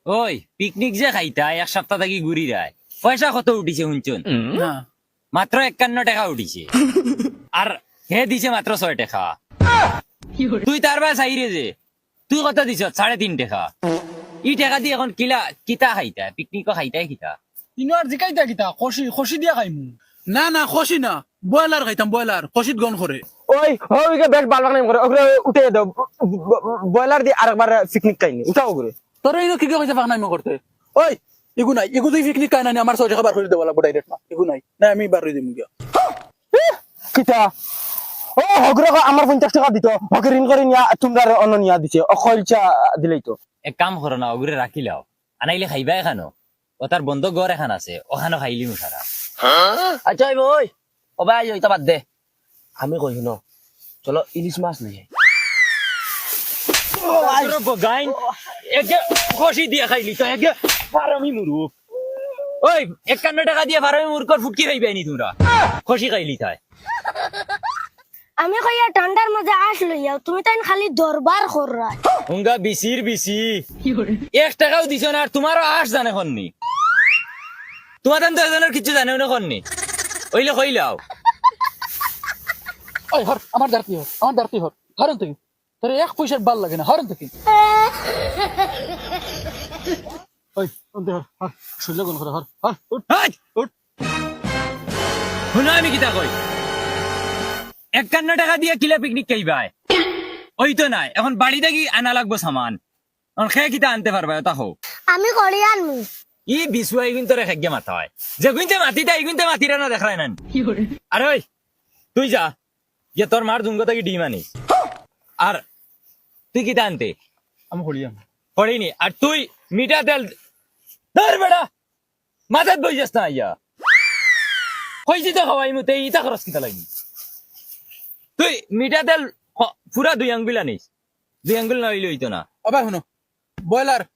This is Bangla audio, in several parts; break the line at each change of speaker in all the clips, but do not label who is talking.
ওই পিকনিক যে খাইতা এক সপ্তাহ থাকি ঘুরি যায় পয়সা কত উঠিছে শুনছুন
না
মাত্র 51 টাকা উঠিছে আর হে দিছে মাত্র 6 টাকা তুই তার বা চাইরে যে তুই কত দিছ 3.5 টাকা ই টাকা দিয়ে এখন কিতা খাইতা পিকনিকও খাইতাই কিতা
ইনো আর জিকাইতা কিতা খসি খসি দিয়া খাইমু না না খসি না বয়লার খাইতাম বয়লার খসিত গন করে
ওই ওইকে বেশ ভালো বানাই করে ওগুলো উঠে দাও বয়লার দিয়ে আরেকবার পিকনিক খাইনি উঠাও করে
তোর ইনো কি কইছে বাগনাইমো করতে ওই এগু নাই এগু তুই পিকনিক খাই না আমার 6 টাকা বার করে দেব লাগবো ডাইরেক্ট না এগু নাই না আমি বার করে দিমু গিয়া
কিতা ও হগরে আমার 50 টাকা দিত হগরে ঋণ করে নিয়া তোমরা অন্য নিয়া দিছে অখলচা দিলেই তো
এক কাম করো না ওগুলো রাখিলাও আনাইলে খাইবা এখানো ও তার বন্ধ ঘর এখান আছে ওখানে খাইলি মুখারা
আচ্ছা ওই ও ভাই ওইটা বাদ দে আমি কই ন চলো ইলিশ মাছ নিয়ে
গাইন একে খসি দিয়ে খাইলি তো একে ফারামি মুরুখ ওই 51 টাকা দিয়ে ফারামি মুরুখ ফুটকি খাইবে নি তোমরা খসি খাইলি তাই
আমি কইয়া ঠান্ডার মধ্যে আসলো যাও তুমি তাই খালি দরবার কররা
হুঙ্গা বিসির বিসি 1 টাকাও দিছ না আর তোমারও আশ জানে হননি তোমাদের তো এজনের কিছু জানে না হননি ওইলে কইলাও
ওই হর আমার দাঁড়তি হর হরন তুই তোর এক পয়সার বাল লাগে না হরন তুই ওই অন্তে হর শুনলে কোন করে হর হর উঠ উঠ
শুনো আমি কিতা কই 51 টাকা দিয়ে কিলা পিকনিক খাইবাই ওই তো নাই এখন বাড়িতে কি আনা লাগবো সামান এখন খেয়ে কিতা আনতে পারবা তা হোক
আমি করি আনমু
ই বিশুয়াই কিন্তু রেখে গিয়ে মাথা হয় যে গুনতে মাতিটা এই গুনতে মাতিরা না দেখায় না আরে ওই তুই যা যে তোর মার দুঙ্গ থেকে ডিম আনিস আর তুই কিতা আনতে
আমি করি আন
পড়িনি আর তুই মিঠা তেল ধর বেড়া মাথাত বই যাস না ইয়া হয়েছি তো খাওয়াই মতে ইটা খরচ কিতা লাগি তুই মিঠা তেল পুরা 2 আঙ্গুল আনিস 2 আঙ্গুল না হইলে হইতো না
আবার শুনো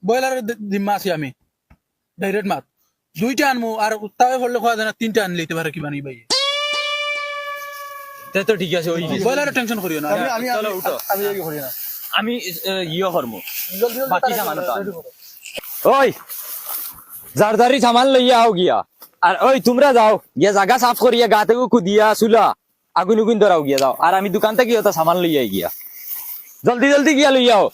বয়লারের জিম্মা আছি আমি ডাইরেক্ট মাছ 2টা আনমু আর তাও করলে খাওয়া যায় না 3টা আনলে দিতে পারে কি বানি ভাই
তা তো ঠিক আছে ওই
বয়লারের টেনশন করিও না আমি
চলো উঠো
আমি এই করি না
আমি ইয়ে করবো
জলদি
বাকি সামান ওই জারদারি সামান লইয়া আও গিয়া আর ওই তোমরা যাও গিয়া জায়গা সাফ করিয়া গা থেকে কুদিয়া চুলা আগুন উগুন ধরাও গিয়া যাও আর আমি দোকান থেকে ওটা সামান লইয়া গিয়া জলদি জলদি গিয়া লইয়াও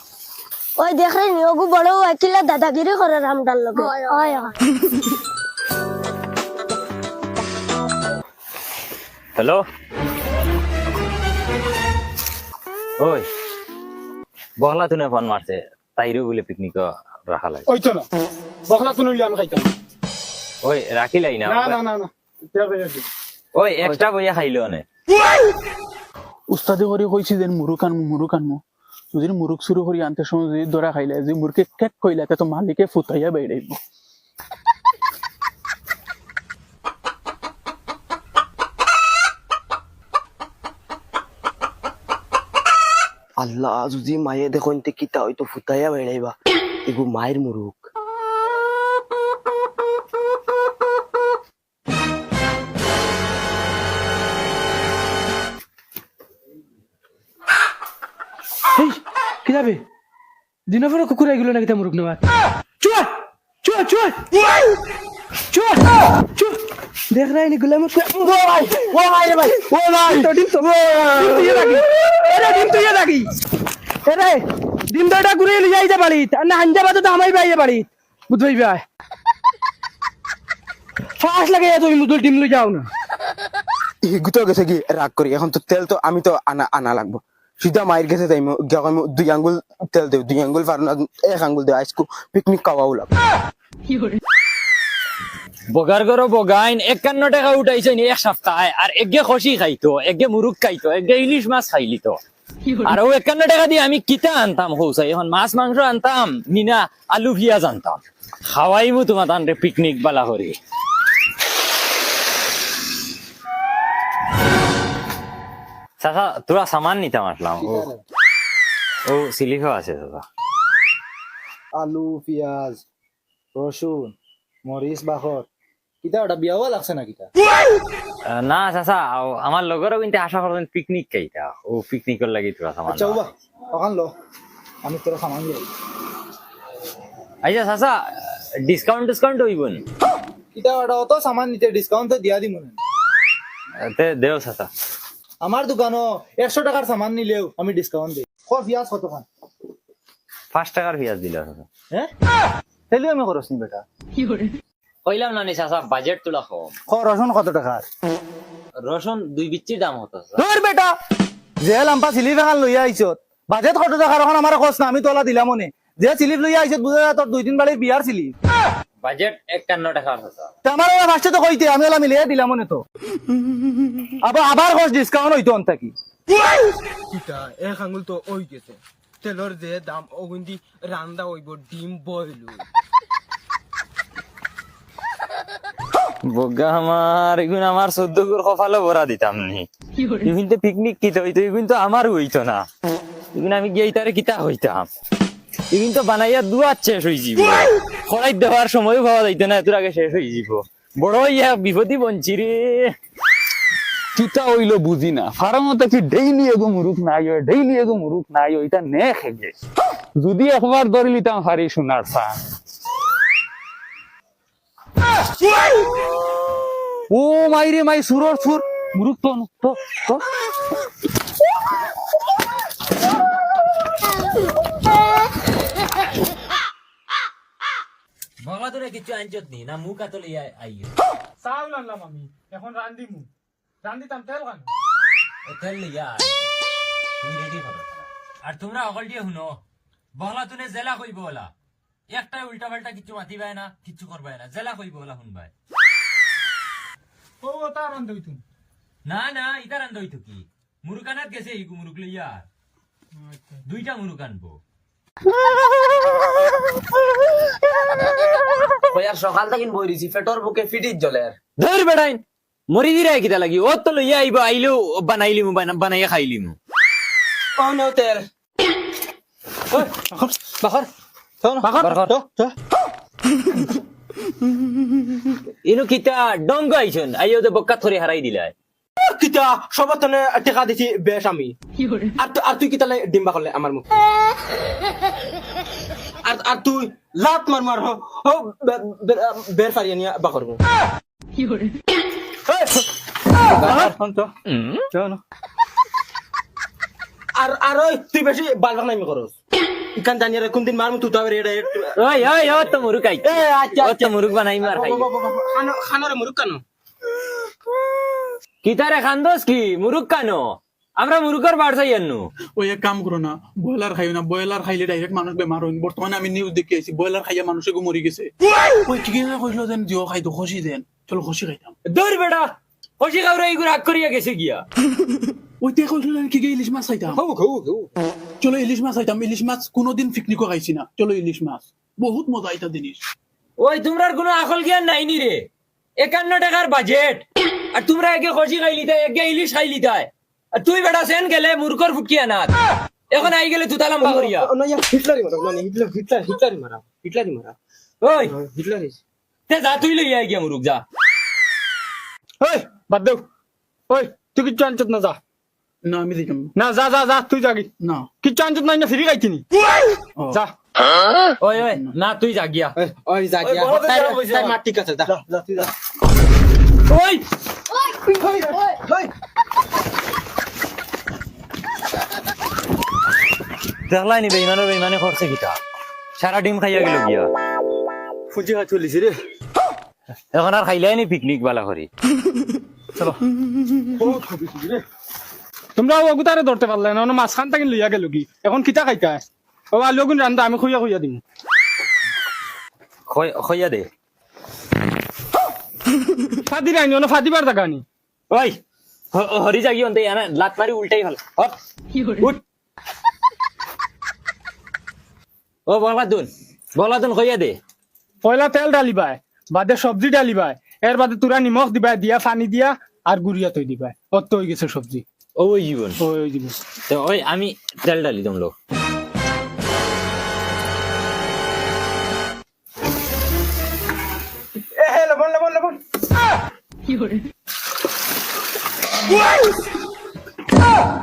ওই দেখরে নিয়োগু বড় আকিলা দাদাগিরি করে রামডাল লগে হয় হয়
হ্যালো ওই বহলা তুনে ফোন মারছে তাইরও বলে পিকনিক রাখা লাগে
ওই তো না বখলা তো নইলে আমি খাইতাম
ওই রাখিলাই না
না না না না এটা কই আছে
ওই এক্সট্রা বইয়া খাইলো নে
উস্তাদে করে কইছি যে মুরুক আনমু যদি মুরুক শুরু করি আনতে সময় যদি দরা খাইলে যে মুরকে কেক কইলা তো মালিকে ফুটাইয়া বেড়াইব
আল্লাহ যদি মায়ে দেখুন কিতা হয়তো ফুটাইয়া বেড়াইবা এগু মায়ের মুরুক
এই কি যাবে দিনের পরে কুকুর এগুলো নাকি তা মুরুখ নেওয়া চুয়া চুয়া চুয়া চুয়া চুয়া দেখ রাই নি গুলাম
ও ভাই রে ভাই ও ভাই
তো ডিম তো তুই লাগি এরে ডিম তুই লাগি এরে ডিম তো এটা ঘুরে লিয়ে যাইতে পারি না হাঞ্জা বাদ তো আমাই বাইয়ে পারি বুঝবই ভাই ফাঁস লাগে তুমি মুদুল ডিম লই যাও না
গুতো গেছে কি রাগ করি এখন তো তেল তো আমি তো আনা লাগবো সিধা মায়ের গেছে তাই 2 আঙ্গুল তেল দেব 2 আঙ্গুল ফার 1 আঙ্গুল দেব আজকে পিকনিক খাওয়াও লাগবে
বগার করো বগাইন 51 টাকা উঠাইছে নি এক সপ্তাহে আর এগে খসি খাইতো এগে মুরুক খাইতো এগে ইলিশ মাছ খাইলি তো আর ও 51 টাকা দিয়ে আমি কিতা আনতাম হৌসাই এখন মাছ মাংস আনতাম নিনা আলু পিয়াজ আনতাম খাওয়াইমু তোমার তানরে পিকনিক বালা করি চাচা তোরা সামান নিতাম আসলাম ও সিলিফা আছে দাদা
আলু পিয়াজ রসুন মরিচ বাখর কিতা ওটা বিয়াও লাগছে না কিতা
না চাচা আমার লগরও কিন্তু আশা করছেন পিকনিক খাইতা ও পিকনিকের লাগি তোরা সামান
আচ্ছা বাবা ওখান লো আমি তোরা সামান দিয়ে
আচ্ছা চাচা ডিসকাউন্ট হইব নি
কিতা ওটা অত সামান নিতে ডিসকাউন্ট তো দিয়া দিমু না।
তে দেও চাচা
আমার দোকানও 100 টাকার সামান নিলেও আমি ডিসকাউন্ট দিই। ক পিয়াজ কত খান?
5 টাকার পেঁয়াজ দিলা চাচা
হ্যাঁ তাহলে আমি খরচ নি বেটা।
কইলাম না নি চাচা বাজেট তোলা কম
ক রসুন কত টাকার?
রসুন 2 বিচ্ছির দাম হতো
তোর বেটা যে লাম্পা সিলিপ এখান লইয়া আইছত বাজেট কত টাকার এখন আমার খরচ না আমি তোলা দিলাম মনে যে সিলিপ লইয়া আইছত বুঝা তোর 2-3 বাড়ির বিয়ার সিলিপ
বাজেট 51 টাকার চাচা
আমার ফার্স্টে তো কইতে আমি ওলা মিলিয়ে দিলাম মনে তো আবার খরচ ডিসকাউন্ট হইতো অন্ত কি
কিতা এক আঙুল তো ওই গেছে তেলর যে দাম ওগুন্দি রান্দা হইব ডিম বইল
বগা আমার এগুন আমার 14 গুর কপালে ভরা দিতাম নি এগুন তো পিকনিক কিতে হইতো এগুন তো আমার হইতো না এগুন আমি গিয়ে তারে কিতা হইতাম এগুন তো বানাইয়া দুয়াত শেষ হই যাব খরাই দেওয়ার সময় পাওয়া যাইতো না এত আগে শেষ হই যাব বড় ইয়া বিপদী বঞ্চি রে
কিতা হইলো বুঝি না ফার্মতে কি ডেইলি এগো মুরুখ নাই হয় ডেইলি এগো মুরুখ নাই হয় এটা নে খেগে যদি একবার ধরে লিতাম হারি সোনার সান ও মাইরে মাই সুরর সুর মুরুখ তো তো তো
বাংলা তোরে কিছু আনছত নি না মুখ আতলে আইও
চাউল আনলাম আমি এখন রান্দিমু রান্দিতাম তেল খান
তেল লিয়া তুমি রেডি করো আর তোমরা অকল দিয়ে শুনো বাংলা তুনে জেলা কইব ওলা একটা উল্টা পাল্টা কিছু মাতিবাই না কিছু করবাই না জেলা কইব ওলা শুনবাই
ও তা রান্ধই তুমি
না ইতার আন্দ হইতো কি মুরুকানাত গেছে ইগু মুরুক লইয়া দুইটা মুরুক আনবো
ওই আর সকাল থেকে বই দিছি পেটর বুকে ফিটিজ জ্বলে
ধর বেড়াইন মরি দিরা কিতা লাগি ও তো লইয়া আইব আইলো বানাইলিমু বানাইয়া খাইলিমু
পাউনে তেল
বাখর ইনু কিতা ডঙ্গ আইছন আইও তো বক্কা থরি হারাই দিলাই
কিতা সবতনে টাকা দিছি বেশ আমি আর তুই কিতালে ডিম্বা করলে আমার মুখ আর তুই লাত মার বের ফারিয়া নিয়া বা করবো আর ওই তুই বেশি বালবাক নামি করস ইকান জানিয়ে কোন দিন মারমু তুই তো আবার
ওই ও তো মুরুক আই ও তো মুরুক বানাই মার খাই
খানোরে মুরুক কানো
কিতারে খান্দোস কি মুরুক কানো আমরা মুরুকের বার চাই আনু
ওই এক কাম করো না ব্রয়লার খাইও না ব্রয়লার খাইলে ডাইরেক্ট মানুষ বেমার হয় বর্তমানে আমি নিউজ দেখে আইছি ব্রয়লার খাইয়া মানুষ এগো মরি গেছে ওই কি না কইলো দেন জিও খাইতো খুশি দেন চলো খুশি খাইতাম
দূর বেটা কষি খাওয়া এইগুলো আগ করিয়া গেছে গিয়া
ওই তে কইলো কি ইলিশ মাছ খাইতাম চলো ইলিশ মাছ খাইতাম ইলিশ মাছ কোনোদিন পিকনিকও খাইছি না চলো ইলিশ মাছ বহুত মজা এটা জিনিস
ওই তোমরার কোনো আকল জ্ঞান নাই নি রে 51 টাকার বাজেট আর তোমরা একে কষি খাইলি তাই একে ইলিশ খাইলি তাই আর তুই বেটা সেন গেলে মুরকর ফুটকিয়া না এখন আই গেলে তুতা লম্বা করিয়া
হিটলারি মারা
ওই তে যা তুই লইয়া গিয়া মুরুক যা
ওই বাদ দেও ওই তুই কিচ্ছু আনছত না যা
না আমি দিতাম
না যা যা যা তুই যাগি
না
কিচ্ছু আনছত না ফিরি খাইছিনি যা
ওই না তুই যা গিয়া
ওই যা গিয়া তাই মার ঠিক আছে যা তুই যা
ওই দেখলাই নি বেইমানে করছে কিটা সারা ডিম খাইয়া গেল গিয়া
ফুজি হাত চলিছি রে
এখন আর খাইলাই নি পিকনিক বালা করি
তোমরা অগুতারে ধরতে পারলে না মাছ খান তাকে লইয়া গেল কি এখন কিতা খাইতা ও আলু গুণ রান্দা আমি খুইয়া দিম
খইয়া দে
ফাদি রাইনি ফাদিবার জায়গা নি
ওই হরি জাগি অন্তে আনা লাত মারি উল্টাই হল উঠ ও বলাদুন খইয়া দে
পয়লা তেল ডালিবাই বাদে সবজি ডালিবাই এর বাদে তুরা নিমখ দিবাই দিয়া পানি দিয়া আর গুড়িয়া তৈ দিবাই অত হয়ে গেছে সবজি
ওই জীবন
ওই দিব
তো ওই আমি তেল ডালি দম লোক
লবণ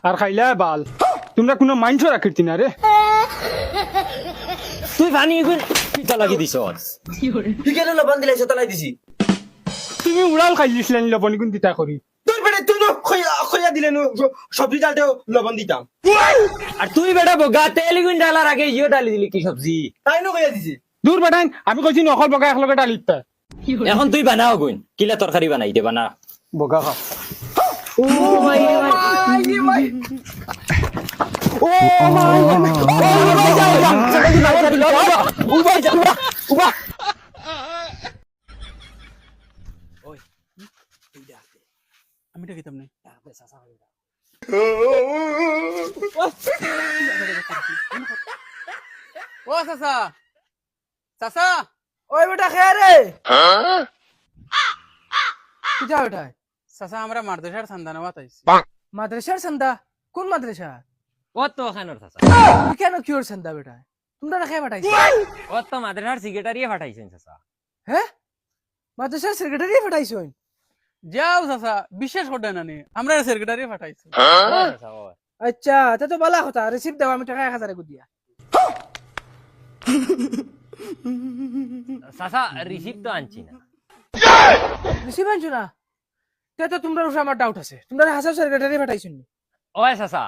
আর খাইলা বাল তোমরা কোনো মাইন্ড রাখির না রে
তুই পানি কিতা লাগি দিছ
ঠিকেনে লবণ দিলাইছ তলাই দিছি
তুমি উড়াল খাই দিছিলেন লবণ গুণ দিতা করি
তোর বেটা তুই খইয়া দিলে সবজি ডালতেও লবণ দিতাম
আর তুই বেটা বগা তেল গুণ ডালার আগে ইয়ে ডালি দিলি কি সবজি
তাই নো খইয়া দিছি
দূর বেটাং আমি কইছি নকল বগা একলগে ডালিতা
এখন তুই বানাও গুণ কিলা তরকারি বানাই দে বানা
বগা খা আমি ডাকিতাম নাই ও চাচা চাচা
ওই বেটা খেয়ে রে
কিটা বেটা চাচা আমরা মাদ্রাসার সন্ধান বাতাইছি মাদ্রাসার সন্ধ্যা কোন মাদ্রাসা
ও তো খানোর চাচা
তুই কেন কিওর সন্ধ্যা বেটা তোমরা খেয়ে বাটাইছি
ও তো মাদ্রাসার সেক্রেটারি পাঠাইছেন চাচা
হ্যাঁ মাদ্রাসার সেক্রেটারি পাঠাইছো যাও চাচা বিশ্বাস করতে না নি আমরা সেক্রেটারি পাঠাইছি আচ্ছা তা তো বলা কথা রিসিপ্ট দাও আমি টাকা 1000 দিয়া
চাচা রিসিভ তো আনছি না
রিসিপ্ট আনছো না তে তো তোমরা উপরে আমার ডাউট আছে তোমরা হাসাব সেক্রেটারি পাঠাইছো নি
ও চাচা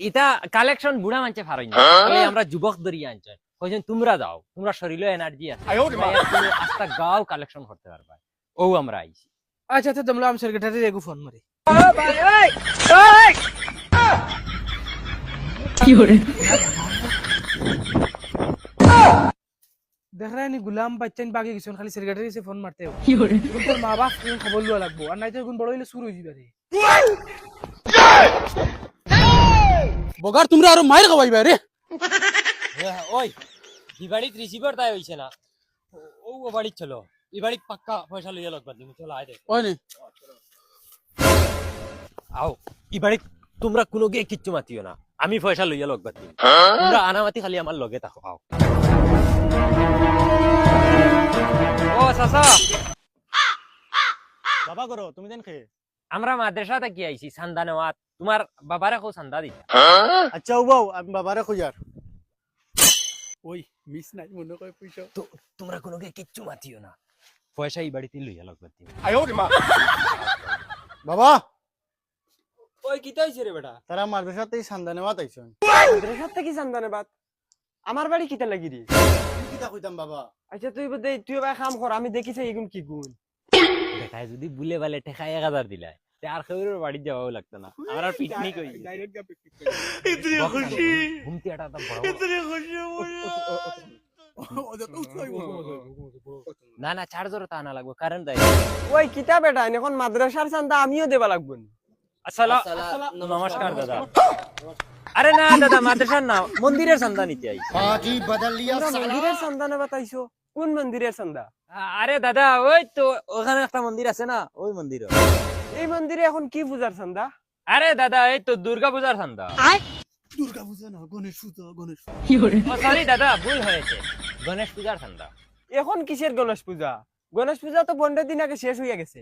ইটা কালেকশন বুড়া মানছে ফারই না আমরা যুবক দরিয়া আনছে কইছেন তোমরা যাও তোমরা শরীরে এনার্জি আছে আস্তা গাও কালেকশন করতে পারবা ও আমরা আইছি
আচ্ছা তো তোমরা আমি সেক্রেটারি রেগু ফোন মারি দেখ রা নি গুলাম বাচ্চান বাকি কিছু খালি সেক্রেটারি সে ফোন মারতে হবে তোর মা বাপ কোন খবর লওয়া লাগবো আর নাই তো কোন বড় হইলে শুরু হই যাবে রে বগার তোমরা আরো মাইর খাওয়াইবা রে
ওই ই বাড়িত রিসিভার তাই হইছে না ও বাড়ি চলো ই বাড়ি পাক্কা পয়সা লইয়া লাগবা তুমি চলো আয় দে
ওই নে
আও ই বাড়ি তোমরা কোনো গে কিচ্ছু মাতিও না আমি পয়সা লইয়া লাগবা তুমি তোমরা আনামাতি খালি আমার লগে থাকো আও ও চাচা
বাবা করো তুমি দেন খেয়ে
আমরা মাদ্রাসা থেকে আইছি চান্দা নেওয়াত তোমার বাবারে কো চান্দা দিতা
আচ্ছা উবাও আমি বাবারে খুঁজার
ওই মিস নাই মনে কই পয়সা
তো তোমরা কোনো গে কিচ্ছু মাতিও না পয়সা এই বাড়িতে লইয়া লাগবা তুমি
বাবা
ওই কিতা হইছে রে বেটা
তারা মাদ্রাসাতেই সন্ধানে বাতাইছেন
মাদ্রাসার থেকে জানদানে বাদ আমার বাড়ি কিতা লাগি রে
কিতা কইতাম বাবা
আচ্ছা তুই বোধ তুই ভাই কাম কর আমি দেখিছি এগুন কি গুণ
বেটায় যদি বুলে বালে ঠেকা 1000 দিলাই তে আর কেউর বাড়ি যাওয়াও লাগতো না আমরা পিকনিক হই
ডাইরেক্ট গা পিকনিক
ইতনি খুশি ঘুমতি আটা তো বড়
ইতনি খুশি
না না চার্জার তা না লাগবে কারেন্ট দেয়
ওই কিতা বেটা এখন মাদ্রাসার চান্দা আমিও দেবা লাগবো
আসসালামু নমস্কার দাদা আরে না দাদা মাদ্রাসার না মন্দিরের চান্দা নিতে আই
মন্দিরের চান্দা না বাতাইছো কোন মন্দিরের চান্দা
আরে দাদা ওই তো ওখানে একটা মন্দির আছে না ওই মন্দির
এই মন্দিরে এখন কি পূজার চান্দা
আরে দাদা এই তো দুর্গা পূজার চান্দা
দুর্গা পূজা না গণেশ পূজা গণেশ
সরি দাদা ভুল হয়েছে গণেশ পূজার চান্দা
এখন কিসের গণেশ পূজা গণেশ পূজা তো 15 দিন আগে শেষ হইয়া গেছে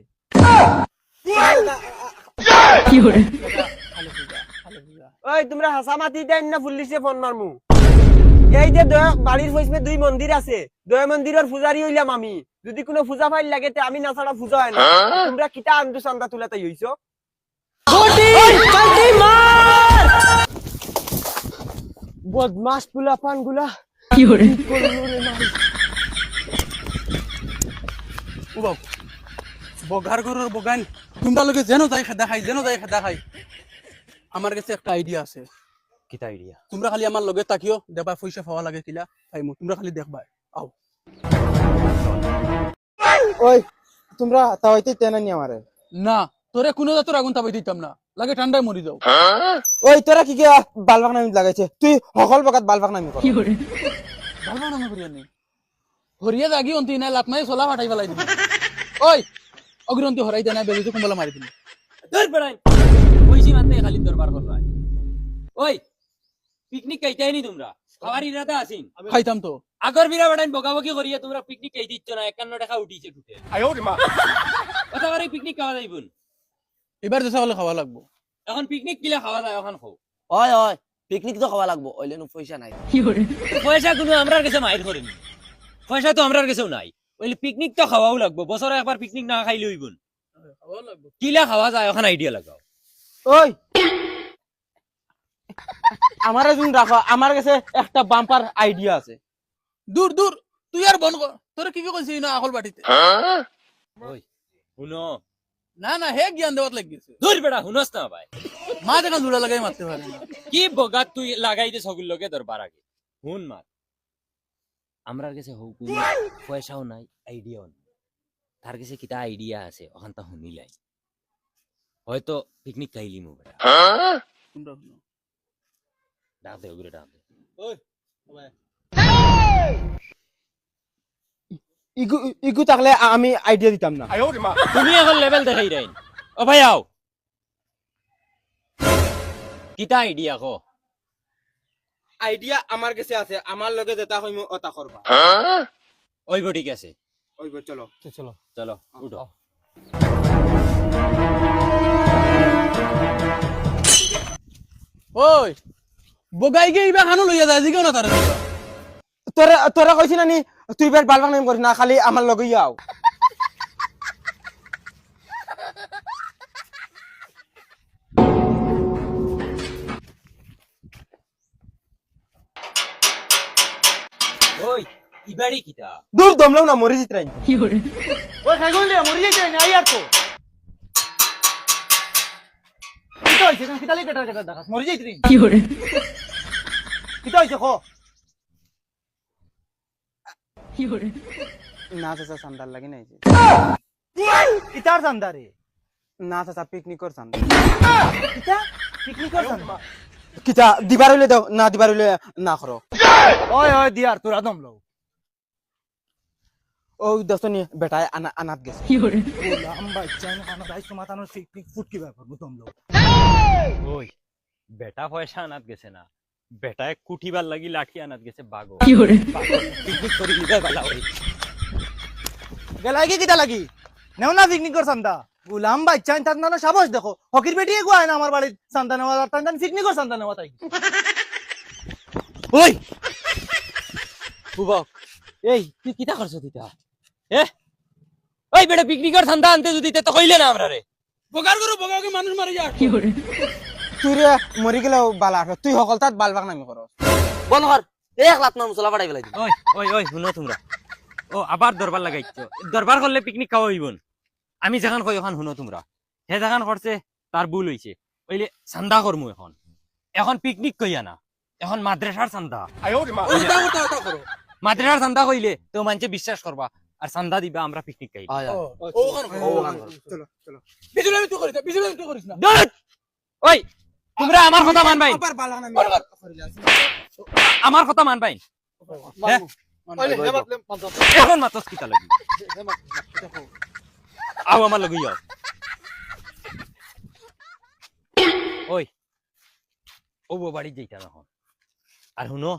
ওই তোমরা হাসা মাতি দেন না পুলিশে ফোন মারমু এই যে বাড়ির পয়সা 2 মন্দির আছে 2 মন্দিরের পূজারি হইলাম আমি যদি কোনো পূজা ফাইল লাগে তে আমি না ছাড়া পূজা হয় না তোমরা কিটা আন্দু চান্দা তুলাতে হইছো বদমাস পুলা পান গুলা কি করে
উবাও বগার গরুর বগান তোমরা লগে যেন যাই খেদা খাই আমার কাছে একটা আইডিয়া আছে
কিতা আইডিয়া
তোমরা খালি আমার লগে তাকিও দেবা পয়সা পাওয়া লাগে কিলা পাইমু তোমরা খালি দেখবা আও
ওই তোমরা তাওইতে তেনা নি আমারে
না তোরে কোনো জাতর আগুন তাবাই দিতাম না লাগে ঠান্ডায় মরি যাও
ওই তোরা কি বালবাক নামি লাগাইছে তুই সকল বকাত বালবাক নামি কর
ভালো না করিয়া নি হরিয়া জাগি অন্তি না লাত মাই সোলা ফাটাই ফেলাই দিবি ওই অগ্রন্তি হরাই দেনা বেবিতে কুম্বলা মারি দিবি
ধর বেড়াই কইছি মাতে খালি দরবার করবা ওই পিকনিক কাইতাই নি তোমরা খাবার ইরাদা আছিন
খাইতাম তো
আগর বিরা বেড়াই বকাবকি করিয়া তোমরা পিকনিক কাই দিচ্ছ না 51 টাকা উঠিছে টুটে কথা বারে পিকনিক খাওয়া যাইবুন
এবার দেশা হলে খাওয়া লাগবো
এখন পিকনিক কিলা খাওয়া যায় এখন খাও
হয় পিকনিক তো খাওয়া লাগবো ওইলেন পয়সা নাই
পয়সা কোনো আমরার কাছে মাইর করেনি পয়সা তো আমরার কাছেও নাই ওইলে পিকনিক তো খাওয়াও লাগবো বছরে একবার পিকনিক না খাইলে হইব না। কিলা খাওয়া যায় ওখানে আইডিয়া লাগাও।
ওই আমার একজন রাখো, আমার কাছে একটা বাম্পার আইডিয়া আছে।
দূর দূর তুই আর বন কর, তোর কি কইছিস না আকল বাটিতে?
ওই শুনো
না না হে জ্ঞান দেওয়াত লাগিছে,
দূর বেটা শুনস না ভাই,
মা দেখা জোড়া লাগাই মারতে পারে না।
কি বগাত তুই লাগাই দে সগুল লগে দরবার আগে শুন মার আমরার কাছে হোক পয়সাও নাই আইডিয়াও নাই, তার কাছে কিতা আইডিয়া আছে ওখান তা শুনিলাই হয়তো পিকনিক খাইলি মু বেটা।
শুনরা শুনো
ডাক দে ওগুলো ডাক দে।
ইগু থাকলে আমি আইডিয়া দিতাম না।
তুমি এখন লেভেল দেখাই রাইন। ও ভাই আও কিতা আইডিয়া কো।
আইডিয়া আমার কাছে আছে, আমার লগে যেটা হইম ওটা করবা।
ওইব ঠিক আছে
ওইব চলো চলো
চলো উঠো।
ওই বগাই গে ইবা খানো লইয়া যায় জিগো না তার।
তোরা তোরা কইছিস না নি তুই বের বালবাং নাম করিস না, খালি আমার লগে আও।
ওই ইবাড়ি কিতা
দূর দমলাও না মরে জিতরাই।
ওই খাইগুন রে মরি যাইছে না আই আর তো কিটা হইছে কেন কিটা লাগি কেটার দেখাস মরি যাইতি রে কি হরে কিটা হইছে খো
না চাচা সান্দার লাগে নাই যে।
কিটার জানদারে
না চাচা পিকনিকর সান্দা।
কিটা পিকনিকর জানবা
কিতা দিবার হইলে দাও, না দিবার হইলে না করো।
ওই ওই দিয়ার তোরা দমলাও
ওই দস্তনি বেটায় আনাত গেছে।
গোলাম বাচ্চান খানা দাইছ মাতানোর পিকনিক ফুট কি ব্যাপার দমলাও।
ওই বেটা পয়সা আনাত গেছে না, বেটায় কুঠিবার লাগি লাঠি আনাত গেছে বাগো। পিকনিক করি লিবাই বালা ওই
গেলাই কি কিটা লাগি নেও না পিকনিকর সান্দা গোলাম বাচ্চান তার না সাবস দেখো হকির বেটিয়ে গোয় না আমার বাড়ির সান্দা নেওয়া তার পিকনিকর সান্দা নেওয়া তাই।
ওই বুবক এই তুই কিতা করছ দিতা এ ওই বেটা পিকনিকের ঠান্ডা আনতে যদি তো কইলে না আমরা রে
বগার করো বগাকে মানুষ মারি যা।
তুই রে মরি গেলেও বালা আছে, তুই সকল তাত বালবাগ নামি করস।
বন কর এক লাত মার মশলা পাঠাই ফেলাই দিবি।
ওই ওই ওই শুনো তোমরা ও আবার দরবার লাগাইছো, দরবার করলে পিকনিক খাওয়া হইব না। আমি যেখান কই ওখান শুনো তোমরা, হে যেখান করছে তার ভুল হইছে। ওইলে চান্দা করমু এখন, এখন পিকনিক কইয়া না, এখন মাদ্রাসার চান্দা।
ওটা ওটা ওটা করো।
মাদ্রাসার চান্দা কইলে তো মানুষে বিশ্বাস করবা আর চান্দা দিবা, আমরা পিকনিক খাই।
আয় আয়
ও খান ও খান
চলো চলো
বিজুলে আমি তো করিস না, বিজুলে আমি তো করিস না।
ওই তোমরা আমার কথা মানবাই,
আবার বালবাগ নামি করিলা।
আমার কথা মানবাই। হ্যাঁ?
ওইলে হে মাতলে পাঁচ
এখন মাতস কিতা লাগি আও আমার লগে যাও। ওই ও বাড়ি যাইতা এখন, আর শুনো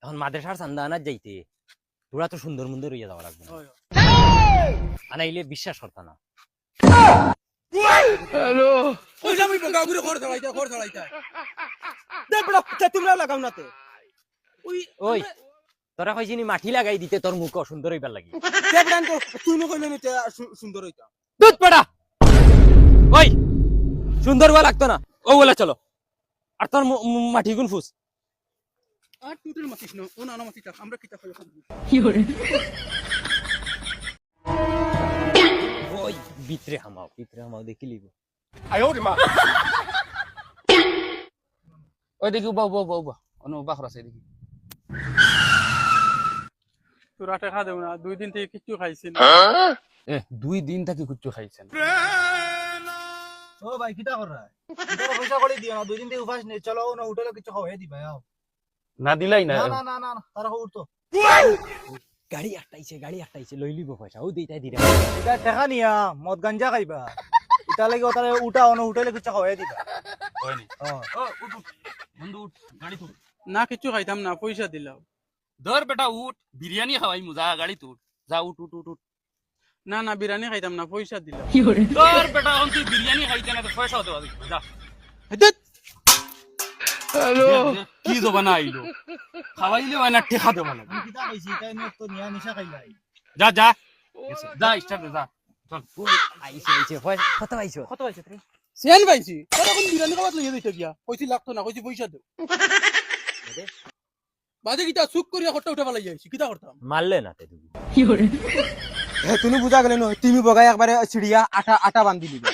এখন মাদ্রাসার চান্দা আনার যাইতে তোরা তো সুন্দর মন্দির হইয়া যাওয়া লাগবে না, আনাইলে বিশ্বাস করতা না।
হ্যালো ওই যে আমি বগা ঘুরে খড় ধরাইতা
দে বড় তোমরা লাগাও না তে।
ওই তোরা কইছিনি মাটি লাগাই দিতে তোর মুখ সুন্দর হইবার লাগি।
তে বড় তো তুই ন কইলে নি সুন্দর হইতা।
দুধ পড়া ওই সুন্দর হওয়া লাগতো না, ও বলে চলো। আর তোর মাটি গুন ফুস
আর টুটেল মাতিস না, ও না না মাতিস আমরা কিতা খাই খাবো।
ওই ভিতরে হামাও দেখি লিব।
ওই দেখি উবা উবা উবা উবা অন্য উবা খরচ দেখি
তোরা টাকা দেব না, 2 দিন থেকে কিচ্ছু খাইছি না।
2 দিন থাকি কুচ্চু খাইছেন।
ও ভাই কিটা কর রা কিটা পয়সা করে দিও না 2 দিন থেকে উপাস নেই, চলো না হোটেলে কিছু খাওয়াই দিবা আও।
না দিলাই না
না না না না তারা উঠতো
গাড়ি আটটাইছে লই লিব পয়সা ও দিতাই দিরা।
এটা টাকা নিয়া মদ গাঞ্জা খাইবা, এটা লাগি ওটারে উঠা না হোটেলে কিছু খাওয়াই দিবা।
হয়নি
ও
বন্ধু উঠ গাড়ি তুল
না কিচ্ছু খাইতাম না, পয়সা দিলাম।
ধর বেটা উঠ বিরিয়ানি খাওয়াই মুজা গাড়ি তুল যা উঠ উঠ উঠ উঠ
না না বিরিয়ানি খাইতাম না, পয়সা দিলাম।
ধর বেটা তুই বিরিয়ানি খাইতে না তো পয়সা হতে যা।
হেদত
কি জবানা আইলো খাওয়াইলে হয় না ঠেকা দেবা লাগে যা যা যা স্টার্ট যা
কত পাইছো
সেন পাইছি তোরা কোন বিরানি খাবার লইয়া দিতে গিয়া কইছি লাগতো না কইছি পয়সা দেও বাজে কিটা চুপ করিয়া খট্টা উঠা পালাই যাইছি কিটা করতাম
মারলে না তে তুমি
তুমি বুঝা গেলে নয় তুমি বগাই একবারে চিড়িয়া আটা আটা বান্ধি দিবে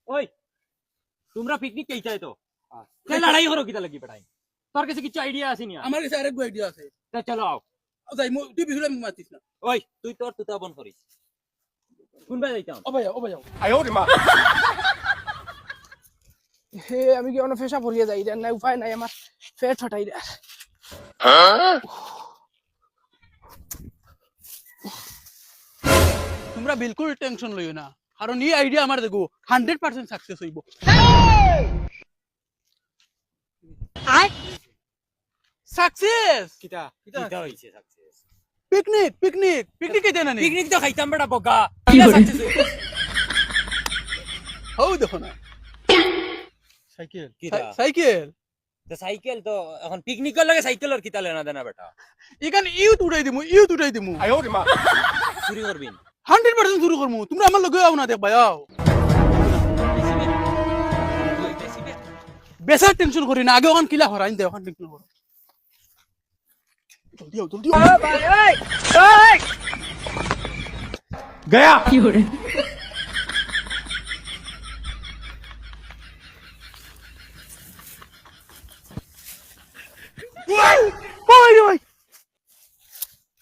ওই তোমরা পিকনিক কে চাই তো কে লড়াই করো কিতা লাগি বেটাই তোর কাছে কিছু আইডিয়া আছে নি
আমার কাছে আরেক আইডিয়া আছে
তা চলো আও
যাই মো টিভি হুলা মাতিস না
ওই তুই তোর তুতা বন করিস কোনবা যাইতাম
ও ভাইয়া হে আমি কি অন্য ফেসা ভরিয়ে যাই না উপায় নাই আমার পেট হটাই দে তোমরা বিলকুল টেনশন লইও না কারণ এই আইডিয়া আমার দেখো 100% সাকসেস হইব সাকসেস
কিতা কিতা হইছে সাকসেস
পিকনিক পিকনিক পিকনিক কেতে না
পিকনিক তো খাইতাম বেটা বগা কিতা সাকসেস
হও দেখো না
সাইকেল
কিতা
সাইকেল
তো সাইকেল তো এখন পিকনিকের লাগে সাইকেলের কিতা লেনা দেনা বেটা
এখানে ইউট উঠাই দিমু
চুরি করবিন
100% শুরু করমু তোমরা আমার লগে আও না দেখ ভাই আও বেসার টেনশন করি না আগে ওখান কিলা হরাইন দে ওখান টেনশন করো জলদি
গয়া
ওই রে ভাই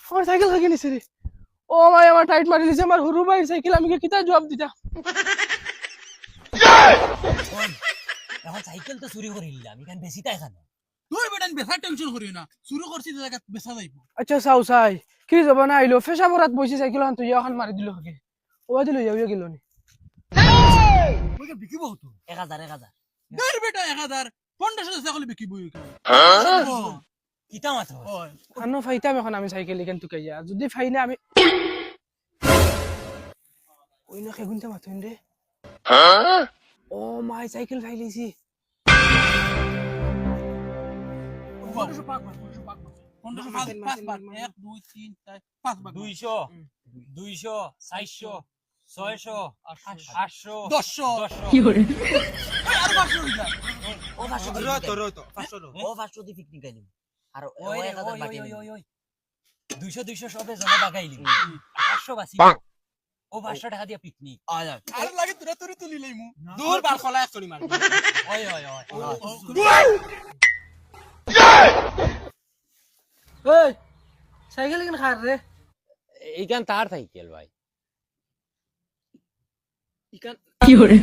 আমার সাইকেল খাগে নিছে রে ও ভাই আমার টাইট মারি দিছে আমার হুরু ভাই সাইকেল আমি কিতা জবাব দিতা
এখন সাইকেল তো চুরি করিলাম এখান বেশি তাই খানা
তুই বেটান বেসার টেনশন করি না শুরু করছি জায়গা বেসা যাইবো আচ্ছা সাই কি যাব না আইলো ফেসা বরাত বইছি সাইকেল আন তুই এখন মারি দিল খাগে ও দিল যাও গেল নি ওকে বিকিব তো
1000
দেড় বেটা 1000 1500 সাইকেল বিকিব
কিতা মাত্র
আনো ফাইতাম এখন আমি সাইকেল এখান তুই কাইয়া যদি ফাই না আমি ওই না খেগুনতে মাথুন রে ও মাই সাইকেল ফাইলিছি
200 400 600 800
কি করে
ও 500 দি পিকনিক আইলি আর ও 1000 বাকি 200 সবে জমা বাগাইলি 500 বাসি ও 500 টাকা দিয়া পিকনিক
আর লাগে তোরা তোরে তুলি লইমু দূর বার খলা একচনি মার
ওই
ওই সাইকেল কেন খার রে
এইখান তার সাইকেল ভাই
ইকান
কি করে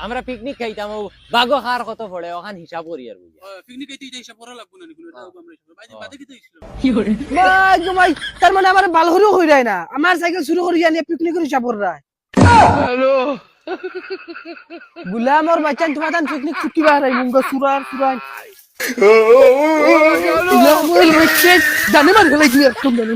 আমরা পিকনিক খাইতাম বাগো খার কত পড়ে ওখান হিসাব করি আর বুঝা
পিকনিক খাইতে এটা হিসাব করা লাগবে না নিগুলো এটা আমরা হিসাব বাজে বাজে কি দিছিল
কি করে
ভাই তার মানে আমার বাল হরিও হই যায় না আমার সাইকেল শুরু করি জানি পিকনিকের হিসাব কর রায় হ্যালো গুলাম আর বাচ্চা তোমার পিকনিক ছুটি বাহারাই মুঙ্গা সুরার জানে মার গেলাই কি একদম জানি